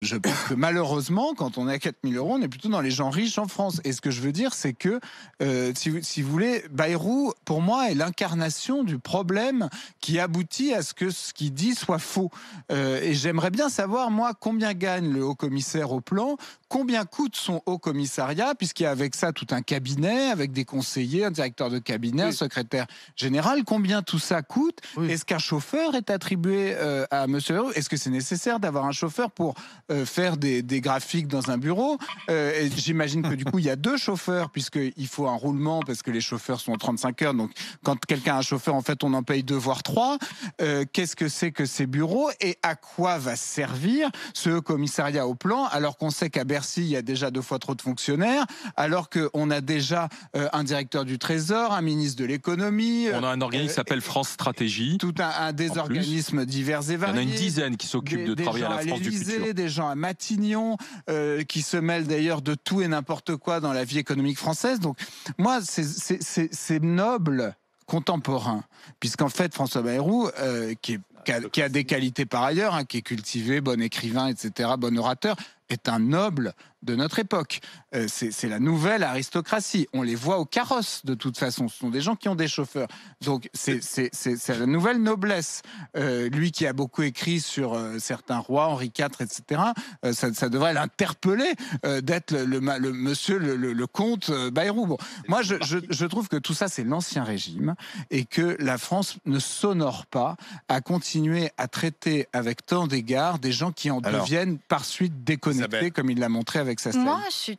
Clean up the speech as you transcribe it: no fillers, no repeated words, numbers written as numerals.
Je pense que malheureusement, quand on est à 4 000 euros, on est plutôt dans les gens riches en France. Et ce que je veux dire, c'est que, si vous voulez, Bayrou, pour moi, est l'incarnation du problème qui aboutit à ce que ce qu'il dit soit faux. Et j'aimerais bien savoir, moi, combien gagne le haut-commissaire au plan, combien coûte son haut-commissariat, puisqu'il y a avec ça tout un cabinet, avec des conseillers, un directeur de cabinet, un Oui, secrétaire général. Combien tout ça coûte? oui. Est-ce qu'un chauffeur est attribué à Monsieur Bayrou? Est-ce que c'est nécessaire d'avoir un chauffeur pour faire des graphiques dans un bureau? Et j'imagine que du coup, il y a deux chauffeurs, puisqu'il faut un roulement, parce que les chauffeurs sont en 35 heures. Donc, quand quelqu'un a un chauffeur, en fait, on en paye deux, voire trois. Qu'est-ce que c'est que ces bureaux et à quoi va servir ce commissariat au plan, alors qu'on sait qu'à Bercy, il y a déjà deux fois trop de fonctionnaires, alors qu'on a déjà un directeur du Trésor, un ministre de l'économie, On a un organisme qui s'appelle France Stratégie. tout des En plus, organismes divers et il y en variés. a une dizaine qui s'occupent de travailler à gens la France du l'Élysée, futur. des gens à Matignon, qui se mêlent d'ailleurs de tout et n'importe quoi dans la vie économique française. Donc, moi, c'est noble contemporain, puisqu'en fait, François Bayrou, qui a des qualités par ailleurs, hein, qui est cultivé, bon écrivain, etc., bon orateur, est un noble de notre époque. C'est la nouvelle aristocratie. On les voit au carrosse, de toute façon. Ce sont des gens qui ont des chauffeurs. Donc, c'est la nouvelle noblesse. Lui qui a beaucoup écrit sur certains rois, Henri IV, etc., ça devrait l'interpeller d'être le monsieur, le comte Bayrou. Bon, moi, je trouve que tout ça, c'est l'Ancien Régime et que la France ne s'honore pas à continuer à traiter avec tant d'égards des gens qui en Alors, deviennent par suite déconnectés, Isabelle. comme il l'a montré avec sa scène. Moi, je suis